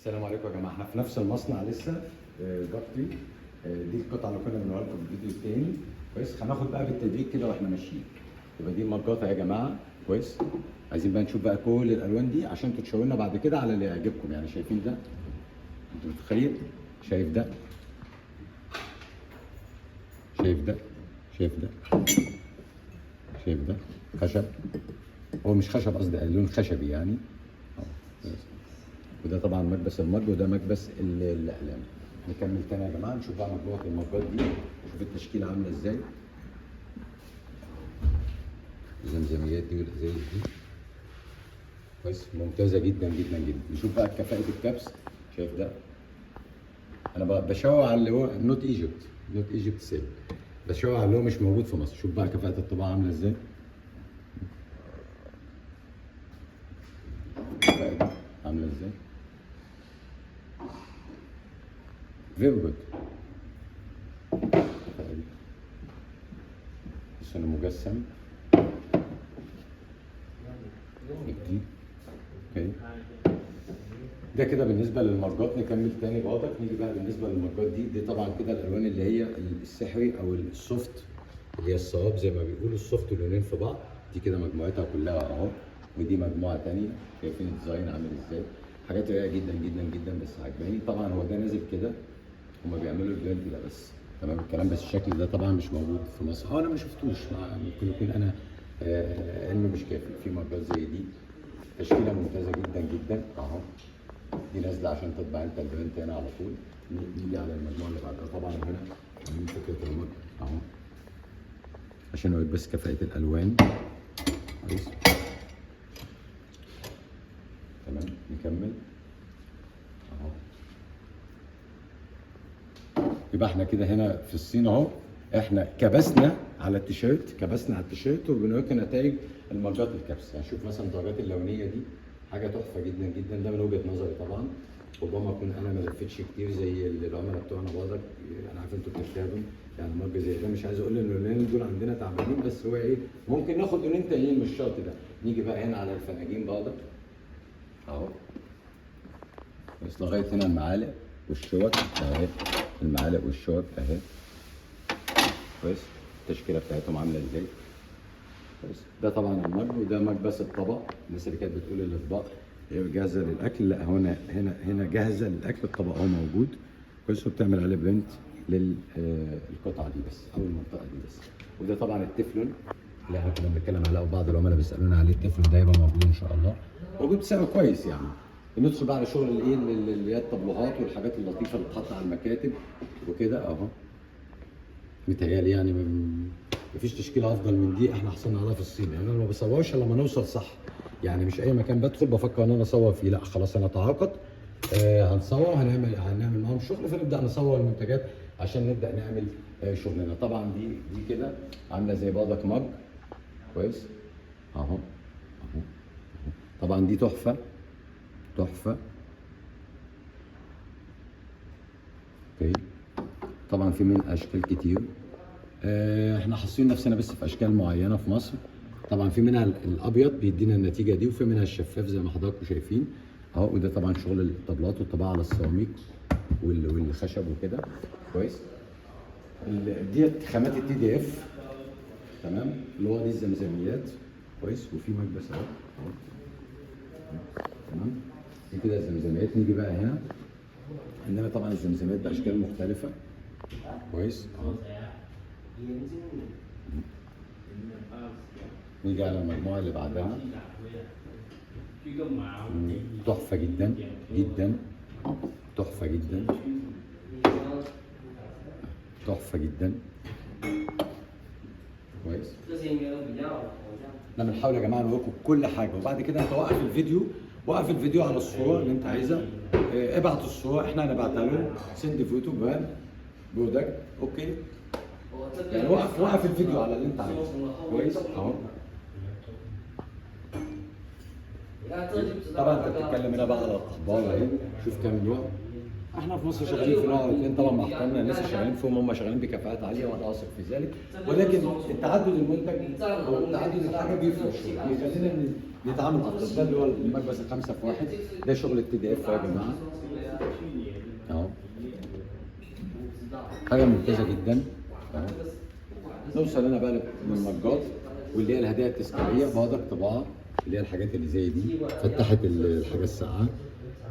السلام عليكم يا جماعه، احنا في نفس المصنع لسه. ضغطي. دي القطعه اللي كنا بنقولها لكم في الفيديو الثاني. كويس، هناخد بقى بالتدريج كده واحنا ماشيين. يبقى دي المجاطه يا جماعه. كويس، عايزين بقى نشوف بقى كل الالوان دي عشان تشاوروا لنا بعد كده على اللي يعجبكم. يعني شايفين ده؟ انتوا متخيل؟ شايف ده؟ شايف ده؟ شايف ده؟ شايف ده؟ خشب. هو مش خشب، قصدي لون خشبي يعني. وده طبعا مكبس المج، وده مكبس الاقلام. نكمل تاني يا جماعه، نشوف بقى مجموعه المجات دي، نشوف التشكيله عامله ازاي. الزمزميات دي والازايز دي كويس، ممتازه جدا جدا جدا. نشوف بقى كفاءه الكبس. شايف ده؟ انا بشاور على اللي هو نوت ايجيبت سيل، بشاور على اللي هو مش موجود في مصر. شوف بقى كفاءه الطباعه عامله ازاي. الكفاءه دي عامله ازاي. فيري جود. الصين مجسم. دي اوكي. ده كده بالنسبه للمجات. نكمل تاني واضح. نيجي بقى بالنسبه للمجات دي طبعا كده الالوان اللي هي السحري او السوفت، اللي هي الصواب زي ما بيقولوا، السوفت لونين في بعض. دي كده مجموعتها كلها اهو. ودي مجموعه تانيه. شايفين الديزاين عامل ازاي؟ حاجات رايقه جدا جدا جدا، بس عجباني. طبعا هو ده نازل كده، هما بيعملوا البلاد كده بس. تمام الكلام. بس الشكل ده طبعا مش موجود في مصر. انا ما شفتوش، ممكن يكون انا علمي مش كافي. في مجات زي دي تشكيله ممتازه جدا جدا اهو. دي نازله عشان تطبع انت البرنت هنا على طول. نيجي على المجموعه اللي بعدها. طبعا هنا عاملين فكره المج اهو عشان اوريك بس كفاءه الالوان. كويس تمام. نكمل اهو. يبقى احنا كده هنا في الصين اهو، احنا كبسنا على التيشيرت وبنوريك نتائج المجات الكبس. يعني شوف مثلا الدرجات اللونيه دي، حاجه تحفه جدا جدا. ده من وجهه نظري طبعا. ربما اكون انا ما لفتش كتير زي العملاء بتوعنا برضك. انا عارف انتوا بتجتهدوا. يعني مج زي ده مش عايز اقول ان اللونين دول عندنا تعبانين، بس هو ايه، ممكن ناخد لونين تانيين مش شرط ده. نيجي بقى هنا على الفناجين برضك اهو. بس لغايه هنا المعالق والشوك اهي. المعالق والشوك اهي. كويس. التشكيله بتاعتهم عامله ازاي. كويس. ده طبعا المج، وده مكبس الطبق. الناس اللي كانت بتقول الاطباق جاهزه للاكل، لا هنا جاهزه للاكل. الطبق اهو موجود. كويس. وبتعمل عليه برنت للقطعه دي بس، او المنطقه دي بس. وده طبعا التeflon اللي احنا كنا بنتكلم عليه، وبعض العملاء بيسالونا عليه. التeflon ده يبقى موجود ان شاء الله، موجود بسعر كويس يعني. بندخل بقى على شغل الايه اللي هي الطابلوهات والحاجات اللطيفه اللي بتتحط على المكاتب وكده اهو. متهيألي يعني مفيش تشكيله افضل من دي احنا حصلنا عليها في الصين. يعني انا ما بصورش الا لما نوصل صح. يعني مش اي مكان بدخل بفكر ان انا اصور فيه، لا خلاص انا تعاقد هنصور، هنعمل معاهم شغل، فنبدا نصور المنتجات عشان نبدا نعمل شغلنا. طبعا دي كده عامله زي برضك مج. كويس اهو اهو. طبعا دي تحفه. اوكي. طبعا في من اشكال كتير. احنا حاصرين نفسنا بس في اشكال معينه في مصر. طبعا في منها الابيض بيدينا النتيجه دي، وفي منها الشفاف زي ما حضراتكم شايفين اهو. وده طبعا شغل الطبلات والطباعه على السيراميك والخشب وكده. كويس. ديت خامات TDF. تمام. اللي هو دي الزمزميات. كويس. وفي مكبس اهو. تمام. دي كده الزمزميات. نيجي بقى هنا عندنا طبعا الزمزميات باشكال مختلفه. كويس اهو. نيجي على المجموعه اللي بعدها. تحفه جدا جدا. تحفه جدا. تحفه جدا. كويس. احنا بنحاول يا جماعه نوريكم كل حاجه، وبعد كده انت وقف الفيديو على الصوره اللي انت عايزها. ابعت الصوره، احنا هنبعتها لهم. سند فوتو براند برودكت. اوكي. يعني وقف الفيديو على اللي انت عايزه. كويس اهو. طبعا انت بتتكلم هنا بقى على الاخبار اهي. شوف كام نوع. احنا في مصر شغالين في نوع او اثنين طبعا مع احترامنا الناس اللي شغالين فيهم هم شغالين بكفاءات عاليه وانا واثق في ذلك، ولكن التعدد المنتج او تعدد الحاجه بيفرق شويه بيخلينا نتعامل افضل. ده اللي هو المكبس الخمسه في واحد، ده شغل التي دي اف يا جماعه اهو، حاجه ممتازه جدا اهو. نوصل هنا بقى للمجات واللي هي الهدايا التذكاريه بهدف طباعه، اللي هي الحاجات اللي زي دي فتحت الحاجه الساقعه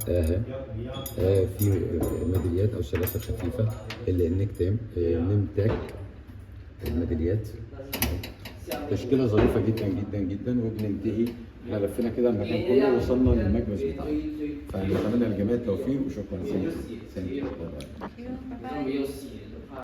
اهي. في ميداليات او سلاسل خفيفه اللي النيك تيم نيم تاج الميداليات، تشكيله ظريفه جدا جدا جدا. وبننتهي احنا لفينا كده المكان كله وصلنا للمكبس بتاعنا، فنتمنى للجميع التوفيق وشكرا. سلام.